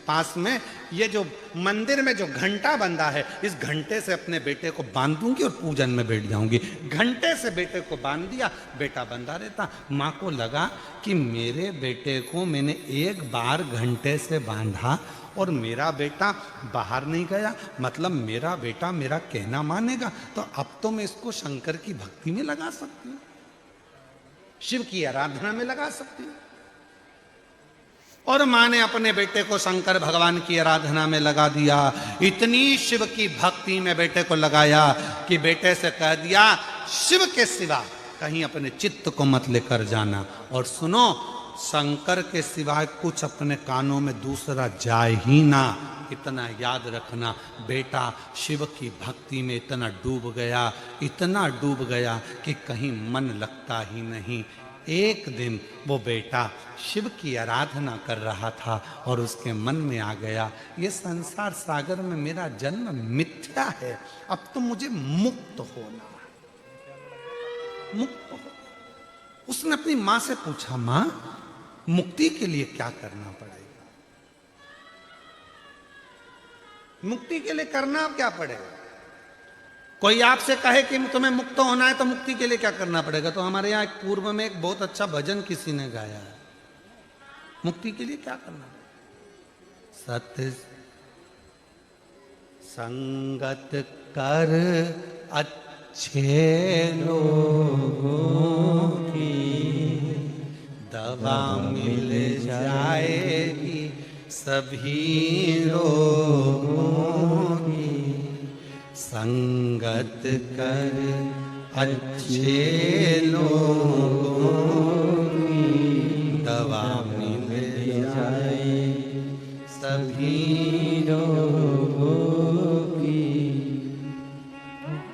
पास में ये जो मंदिर में जो घंटा बंधा है, इस घंटे से अपने बेटे को बांध दूंगी और पूजन में बैठ जाऊंगी। घंटे से बेटे को बांध दिया, बेटा बंधा रहता। माँ को लगा कि मेरे बेटे को मैंने एक बार घंटे से बांधा और मेरा बेटा बाहर नहीं गया, मतलब मेरा बेटा मेरा कहना मानेगा। तो अब तो मैं इसको शंकर की भक्ति में लगा सकती हूँ, शिव की आराधना में लगा सकती हूँ। और माँ ने अपने बेटे को शंकर भगवान की आराधना में लगा दिया। इतनी शिव की भक्ति में बेटे को लगाया कि बेटे से कह दिया शिव के सिवा कहीं अपने चित्त को मत लेकर जाना। और सुनो, शंकर के सिवाय कुछ अपने कानों में दूसरा जाए ही ना, इतना याद रखना। बेटा शिव की भक्ति में इतना डूब गया, इतना डूब गया कि कहीं मन लगता ही नहीं। एक दिन वो बेटा शिव की आराधना कर रहा था और उसके मन में आ गया, ये संसार सागर में मेरा जन्म मिथ्या है, अब तो मुझे मुक्त होना है, मुक्त हो। उसने अपनी मां से पूछा, मां मुक्ति के लिए क्या करना पड़ेगा? मुक्ति के लिए करना क्या पड़ेगा? कोई आपसे कहे कि तुम्हें मुक्त होना है तो मुक्ति के लिए क्या करना पड़ेगा? तो हमारे यहाँ एक पूर्व में एक बहुत अच्छा भजन किसी ने गाया है, मुक्ति के लिए क्या करना पड़ेगा? सत संगत कर अच्छे लोगों की, दवा मिल जाएगी सभी लोगों की। संगत कर अच्छे लोगों की, दवा मिल जाए सभी लोगों की।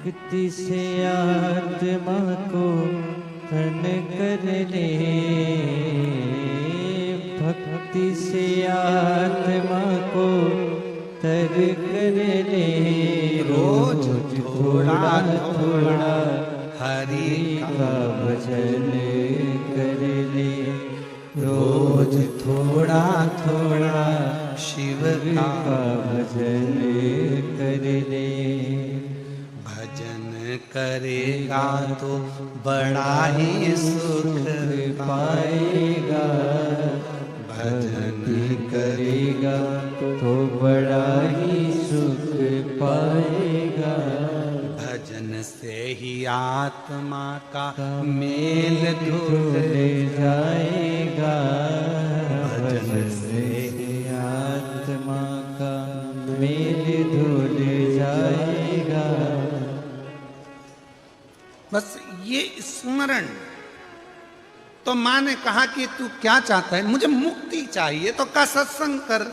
मुक्ति से आत्मा को धन कर ले, भक्ति से आत्मा को तर कर ले। रोज थोड़ा थोड़ा हरि का भजन कर ले, रोज थोड़ा थोड़ा शिव का भजन कर ले। भजन करेगा तो बड़ा ही सुख पाएगा, भजन करेगा तो बड़ा ही सुख पाएगा। भजन से ही आत्मा का मेल धुल जाएगा, भजन से ही आत्मा का मेल धुल जाएगा। बस ये स्मरण। तो मां ने कहा कि तू क्या चाहता है? मुझे मुक्ति चाहिए। तो का सत्संग कर।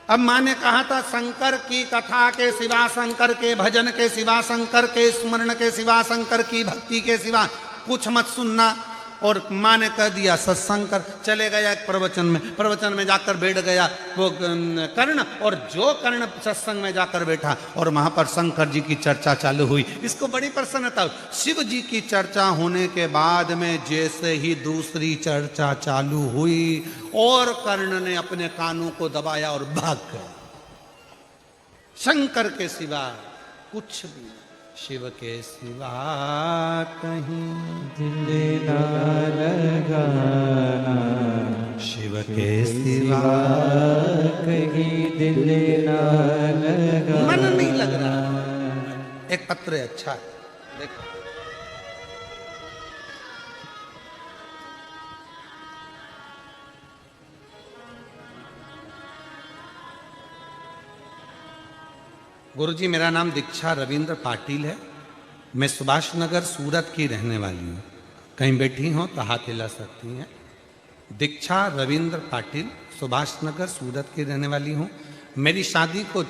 अब मां ने कहा था शंकर की कथा के सिवा, शंकर के भजन के सिवा, शंकर के स्मरण के सिवा, शंकर की भक्ति के सिवा कुछ मत सुनना। और मां ने कह दिया सत्संग कर। चले गया एक प्रवचन में जाकर बैठ गया वो कर्ण, और जो कर्ण सत्संग में जाकर बैठा और वहां पर शंकर जी की चर्चा चालू हुई। इसको बड़ी प्रसन्नता हुई। शिव जी की चर्चा होने के बाद में जैसे ही दूसरी चर्चा चालू हुई और कर्ण ने अपने कानों को दबाया और भाग गया। शंकर के सिवा कुछ भी नहीं, शिव के सिवा कहीं दिल ना लगाना, शिव के सिवा कहीं दिल ना लगाना। मन नहीं लग रहा। एक पत्र है, अच्छा है, देखो। गुरुजी, मेरा नाम दीक्षा रविंद्र पाटिल है। मैं सुभाष नगर सूरत की रहने वाली हूँ। कहीं बैठी हो तो हाथ हिला सकती हैं। दीक्षा रविंद्र पाटिल, सुभाष नगर सूरत की रहने वाली हूँ। मेरी शादी को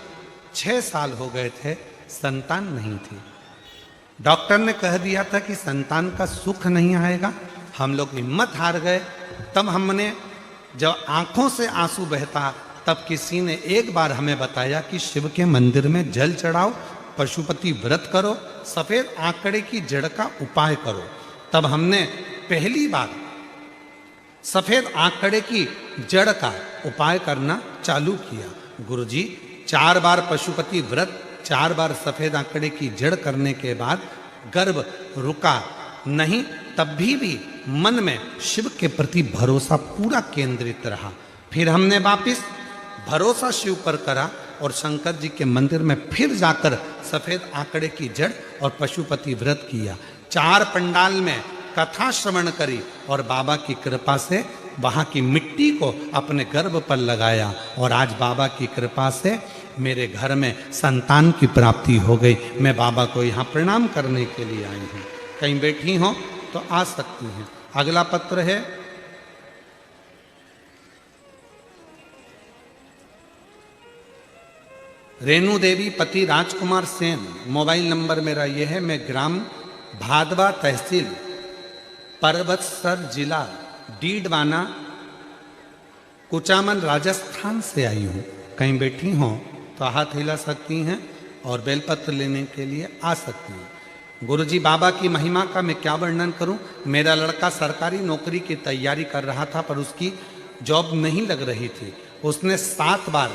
6 साल हो गए थे, संतान नहीं थी। डॉक्टर ने कह दिया था कि संतान का सुख नहीं आएगा। हम लोग हिम्मत हार गए। तब हमने, जब आंखों से आंसू बहता, तब किसी ने एक बार हमें बताया कि शिव के मंदिर में जल चढ़ाओ, पशुपति व्रत करो, सफेद आंकड़े की जड़ का उपाय करो। तब हमने पहली बार सफेद आंकड़े की जड़ का उपाय करना चालू किया। गुरुजी, 4 बार पशुपति व्रत, 4 बार सफेद आंकड़े की जड़ करने के बाद गर्भ रुका नहीं, तब भी मन में शिव के प्रति भरोसा पूरा केंद्रित रहा। फिर हमने वापिस भरोसा शिव पर करा और शंकर जी के मंदिर में फिर जाकर सफेद आंकड़े की जड़ और पशुपति व्रत किया। 4 पंडाल में कथा श्रवण करी और बाबा की कृपा से वहाँ की मिट्टी को अपने गर्भ पर लगाया और आज बाबा की कृपा से मेरे घर में संतान की प्राप्ति हो गई। मैं बाबा को यहाँ प्रणाम करने के लिए आई हूँ। कहीं बैठी हो तो आ सकती हैं। अगला पत्र है, रेणु देवी पति राजकुमार सेन। मोबाइल नंबर मेरा ये है। मैं ग्राम भादवा तहसील पर्वतसर जिला डीडवाना कुचामन राजस्थान से आई हूँ। कहीं बैठी हों तो हाथ हिला सकती हैं और बेलपत्र लेने के लिए आ सकती हैं। गुरुजी बाबा की महिमा का मैं क्या वर्णन करूं। मेरा लड़का सरकारी नौकरी की तैयारी कर रहा था पर उसकी जॉब नहीं लग रही थी। उसने 7 बार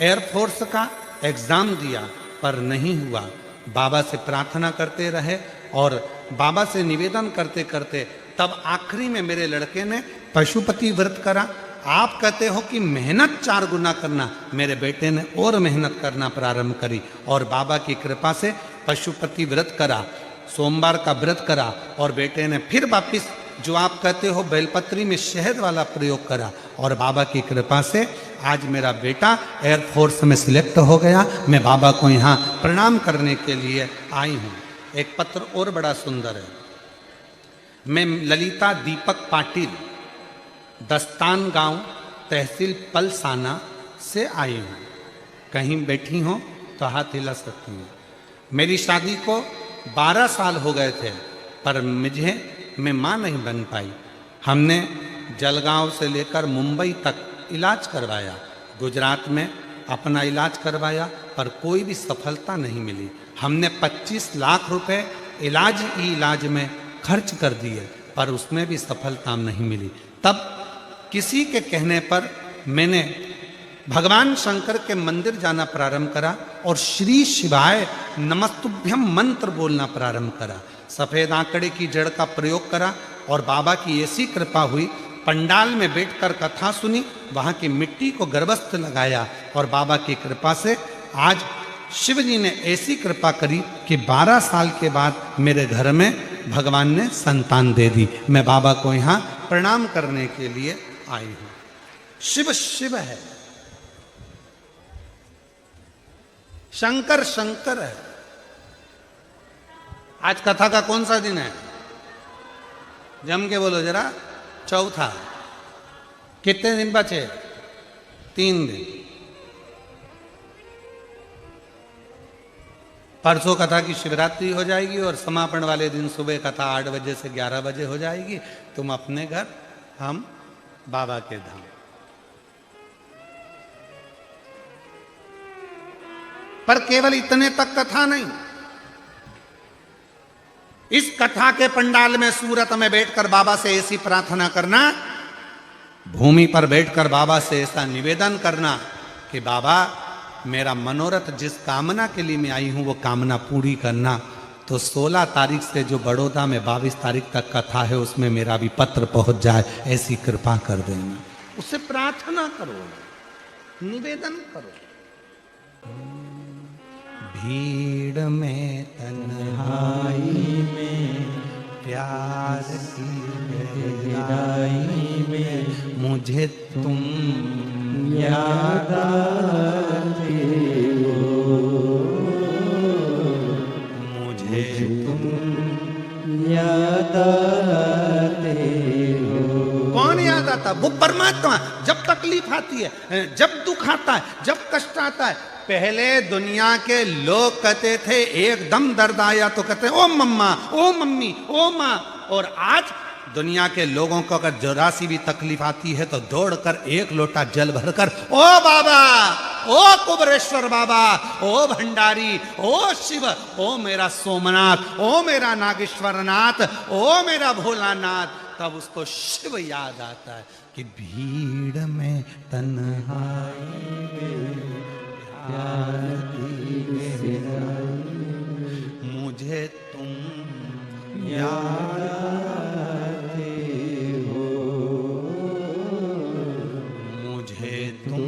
एयरफोर्स का एग्ज़ाम दिया पर नहीं हुआ। बाबा से प्रार्थना करते रहे और बाबा से निवेदन करते करते तब आखिरी में मेरे लड़के ने पशुपति व्रत करा। आप कहते हो कि मेहनत 4 गुना करना, मेरे बेटे ने और मेहनत करना प्रारंभ करी और बाबा की कृपा से पशुपति व्रत करा, सोमवार का व्रत करा और बेटे ने फिर वापिस जो आप कहते हो बेलपत्री में शहद वाला प्रयोग करा और बाबा की कृपा से आज मेरा बेटा एयरफोर्स में सिलेक्ट हो गया। मैं बाबा को यहाँ प्रणाम करने के लिए आई हूँ। एक पत्र और बड़ा सुंदर है। मैं ललिता दीपक पाटिल दस्तान गांव तहसील पलसाना से आई हूँ। कहीं बैठी हो तो हाथ हिला सकती हूँ। मेरी शादी को 12 साल हो गए थे पर मैं माँ नहीं बन पाई। हमने जलगांव से लेकर मुंबई तक इलाज करवाया, गुजरात में अपना इलाज करवाया पर कोई भी सफलता नहीं मिली। हमने 25 लाख रुपए इलाज में खर्च कर दिए पर उसमें भी सफलता नहीं मिली। तब किसी के कहने पर मैंने भगवान शंकर के मंदिर जाना प्रारंभ करा और श्री शिवाय नमस्तुभ्यम मंत्र बोलना प्रारंभ करा। सफ़ेद आंकड़े की जड़ का प्रयोग करा और बाबा की ऐसी कृपा हुई। पंडाल में बैठकर कथा सुनी, वहाँ की मिट्टी को गर्भस्थ लगाया और बाबा की कृपा से आज शिव जी ने ऐसी कृपा करी कि 12 साल के बाद मेरे घर में भगवान ने संतान दे दी। मैं बाबा को यहाँ प्रणाम करने के लिए आई हूँ। शिव शिव है, शंकर शंकर है। आज कथा का कौन सा दिन है? जम के बोलो जरा। चौथा। कितने दिन बचे? 3 दिन। परसों कथा की शिवरात्रि हो जाएगी और समापन वाले दिन सुबह कथा 8 बजे से 11 बजे हो जाएगी। तुम अपने घर, हम बाबा के धाम। पर केवल इतने तक कथा नहीं। इस कथा के पंडाल में सूरत में बैठकर बाबा से ऐसी प्रार्थना करना, भूमि पर बैठकर बाबा से ऐसा निवेदन करना कि बाबा मेरा मनोरथ जिस कामना के लिए मैं आई हूं वो कामना पूरी करना। तो 16 तारीख से जो बड़ौदा में 22 तारीख तक कथा है उसमें मेरा भी पत्र पहुंच जाए, ऐसी कृपा कर देना। उससे प्रार्थना करो, निवेदन करो। भीड़ में तन्हाई में प्यार की गहराई में मुझे तुम याद आते हो, मुझे तुम याद आते हो। कौन याद आता? वो परमात्मा। जब तकलीफ आती है, जब दुख आता है, जब कष्ट आता है, पहले दुनिया के लोग कहते थे एकदम दर्द आया तो कहते ओ मम्मा, ओ मम्मी, ओ माँ। और आज दुनिया के लोगों को अगर जरा सी भी तकलीफ आती है तो दौड़कर 1 लोटा जल भरकर ओ बाबा, ओ कुबरेश्वर बाबा, ओ भंडारी, ओ शिव, ओ मेरा सोमनाथ, ओ मेरा नागेश्वरनाथ, ओ मेरा भोलानाथ, तब उसको शिव याद आता है कि भीड़ में तन्हाई में प्यार की गहराई मुझे तुम याद आते हो, मुझे तुम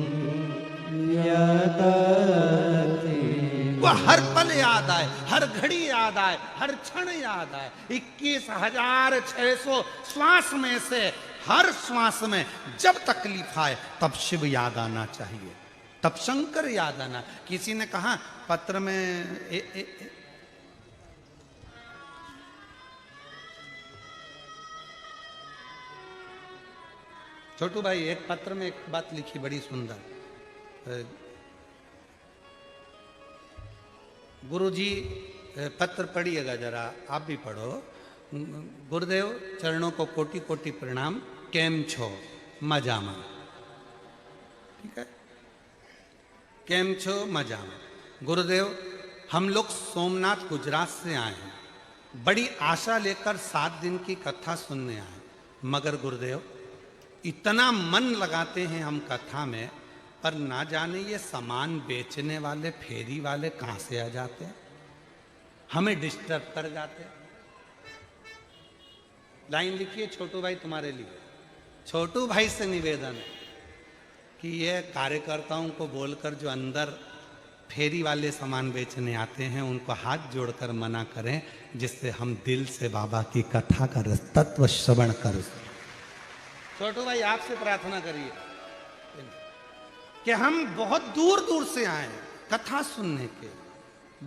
याद आते हो। वो हर पल याद आए, हर घड़ी याद आए, हर क्षण याद आए। 21,600 श्वास में से हर श्वास में जब तकलीफ आए तब शिव याद आना चाहिए, तब शंकर याद आना। किसी ने कहा पत्र में छोटू भाई एक पत्र में एक बात लिखी बड़ी सुंदर। गुरुजी पत्र पढ़िएगा जरा, आप भी पढ़ो। गुरुदेव चरणों को कोटि कोटि प्रणाम। केम छो? मजामा। ठीक है, केम छो? मजामा। गुरुदेव हम लोग सोमनाथ गुजरात से आए हैं, बड़ी आशा लेकर 7 दिन की कथा सुनने आए, मगर गुरुदेव इतना मन लगाते हैं हम कथा में, पर ना जाने ये सामान बेचने वाले फेरी वाले कहाँ से आ जाते हैं, हमें डिस्टर्ब कर जाते हैं। लाइन लिखिए छोटू भाई तुम्हारे लिए। छोटू भाई से निवेदन है कि ये कार्यकर्ताओं को बोलकर जो अंदर फेरी वाले सामान बेचने आते हैं उनको हाथ जोड़कर मना करें, जिससे हम दिल से बाबा की कथा का रस तत्व श्रवण कर। छोटू भाई आपसे प्रार्थना करिए कि हम बहुत दूर दूर से आए हैं कथा सुनने के,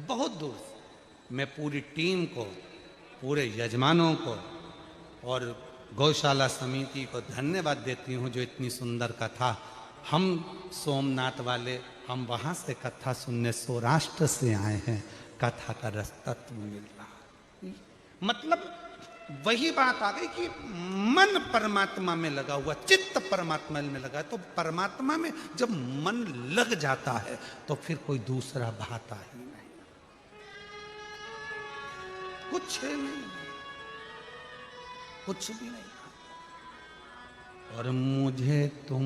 बहुत दूर से। मैं पूरी टीम को, पूरे यजमानों को और गौशाला समिति को धन्यवाद देती हूँ जो इतनी सुंदर कथा, हम सोमनाथ वाले, हम वहाँ से कथा सुनने सौराष्ट्र से आए हैं, कथा का रस तत्व मिल रहा। मतलब वही बात आ गई कि मन परमात्मा में लगा हुआ, चित्त परमात्मा में लगा, तो परमात्मा में जब मन लग जाता है तो फिर कोई दूसरा भाता ही नहीं, कुछ नहीं, कुछ भी नहीं। और मुझे तुम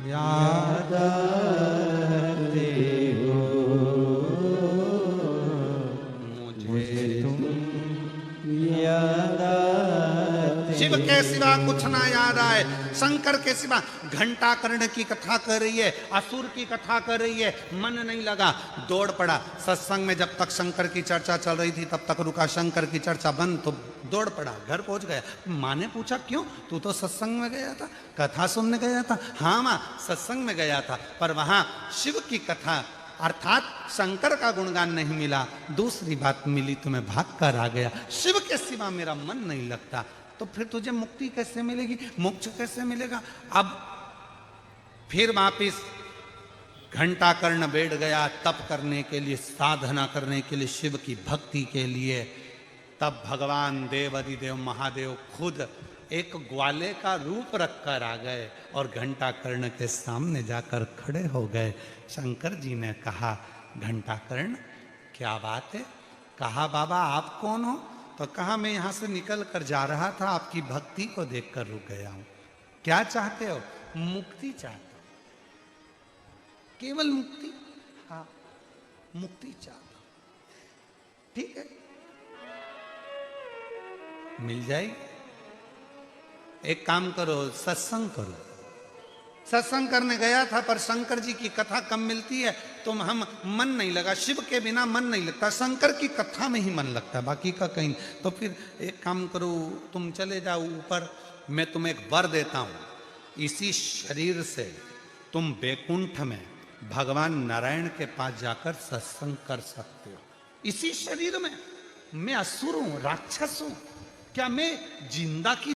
याद आते हो, मुझे तुम याद आते। शिव के सिवा कुछ ना याद आए, शंकर के सिवा। घंटा कर्ण की कथा कर रही है, असुर की कथा कर रही है, मन नहीं लगा, दौड़ पड़ा। सत्संग में जब तक शंकर की चर्चा चल रही थी तब तक रुका, शंकर की चर्चा बंद तो दौड़ पड़ा, घर पहुंच गया। माँ ने पूछा क्यों? तू तो सत्संग में गया था, कथा सुनने गया था। हाँ माँ, सत्संग में गया था, पर वहां शिव की कथा अर्थात शंकर का गुणगान नहीं मिला, दूसरी बात मिली तो मैं भाग कर आ गया। शिव के सिवा मेरा मन नहीं लगता। तो फिर तुझे मुक्ति कैसे मिलेगी, मोक्ष कैसे मिलेगा? अब फिर वापिस घंटा कर्ण बैठ गया तप करने के लिए, साधना करने के लिए, शिव की भक्ति के लिए। तब भगवान देवाधिदेव महादेव खुद एक ग्वाले का रूप रखकर आ गए और घंटा कर्ण के सामने जाकर खड़े हो गए। शंकर जी ने कहा, घंटा कर्ण क्या बात है? कहा बाबा आप कौन हो? तो कहा मैं यहाँ से निकल कर जा रहा था, आपकी भक्ति को देखकर रुक गया हूँ। क्या चाहते हो? मुक्ति चाहते हो? केवल मुक्ति? हाँ, मुक्ति चाहता हूं। ठीक है, मिल जाएगी। एक काम करो, सत्संग करो। सत्संग करने गया था पर शंकर जी की कथा कम मिलती है तो हम मन नहीं लगा, शिव के बिना मन नहीं लगता, शंकर की कथा में ही मन लगता है, बाकी का कहीं। तो फिर एक काम करो, तुम चले जाओ ऊपर, मैं तुम्हें एक वर देता हूं, इसी शरीर से तुम बैकुंठ में भगवान नारायण के पास जाकर सत्संग कर सकते हो। इसी शरीर में। मैं असुर हूं, राक्षस हूं, क्या मैं जिंदा की